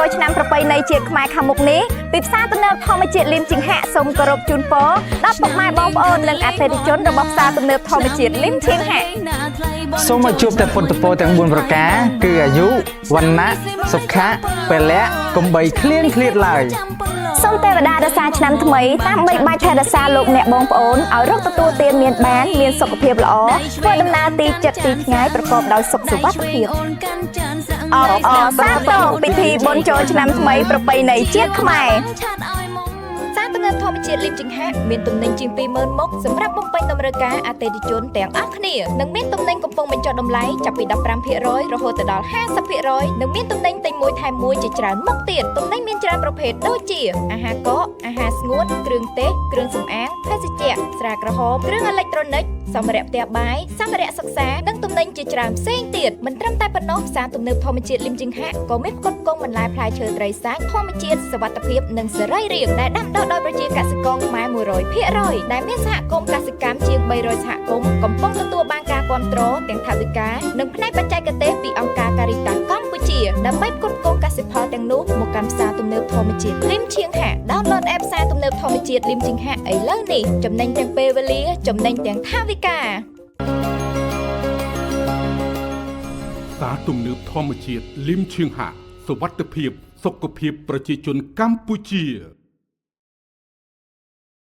ចូលឆ្នាំប្រពៃណីជាតិខ្មែរខាងមុខនេះពីផ្សារទំនើបធម្មជាតិលីមជីងហាក់សូមគោរពជូនពរដល់ពុកម៉ែបងប្អូននិងអតិថិជនរបស់ផ្សារទំនើបធម្មជាតិលីមជីងហាក់សូមឲ្យជួបតែពុទ្ធពរទាំង4ប្រការគឺអាយុវណ្ណៈសុខៈពលៈកុំបីឃ្លៀងឃ្លាតឡើយសូមទេវតារក្សាឆ្នាំថ្មីតាមបីបាច់ថែរក្សាលោកអ្នកបងប្អូនឲ្យរកទទួលទានមានបានមានសុខភាពល្អធ្វើដំណើរទីចិត្តទីថ្ងៃប្រកបដោយសុខសុវត្ថិភាពអបអរសាទរពិធីបុណ្យចូលឆ្នាំថ្មីប្រពៃណីជាតិខ្មែរសារទំនើបធម្មជាតិលីមជីងហាក់មានទំនិញជាង 20000 មុខសម្រាប់បំពេញតម្រូវការអតិថិជនទាំងអស់គ្នានិងមានទំនិញកំពុងបញ្ចុះតម្លៃចាប់ពី 15% រហូតដល់ 50% និងមានទំនិញទិញមួយថែមមួយជាច្រើនមុខទៀតទំនិញមានច្រើនប្រភេទដូចជាអាហារកកអាហារស្ងួតគ្រឿងទេសគ្រឿងសម្អាងភេសជ្ជៈស្រាក្រហមគ្រឿងអេឡិចត្រូនិកសម្ភារៈផ្ទះបាយសម្ភារៈសិក្សានិងទំនិញជាច្រើនផ្សេងទៀតមិនត្រឹមតែប៉ុណ្ណោះផ្សារទំនើបធម្មជាតិលីមជីងហាក់ក៏មានផ្គត់ផ្គង់បន្លែផ្លែឈើត្រីសាច់ធម្មជាតិសុវត្ថិភាពនិងសេរីរាង្គដែលដាំដុះដោយប្រជាកសិករខ្មែរ 100% ដែលមានសហគមន៍កសិកម្មជាង 300 សហគមន៍កំពុងទទួលបានការគាំទ្រទាំងថវិកានិងផ្នែកបច្ចេកទេសពីអង្គការការីតាកម្ពុជាដើម្បីផ្គត់ផ្គង់កសិផលទាំងនោះមកកាន់ផ្សារទំនើបធម្មជាតិលីមជីងហាក់ download app ផ្សារទំនើបធម្មជាតិលីមជីងហាក់ឥឡូវនេះចំណេញទាំងពេលវេលាចំណេញទាំងថវិកាផ្សារទំនើបធម្មជាតិលីមឈៀងហាក់សុវត្ថិភាពសុខភាពប្រជាជនកម្ពុជា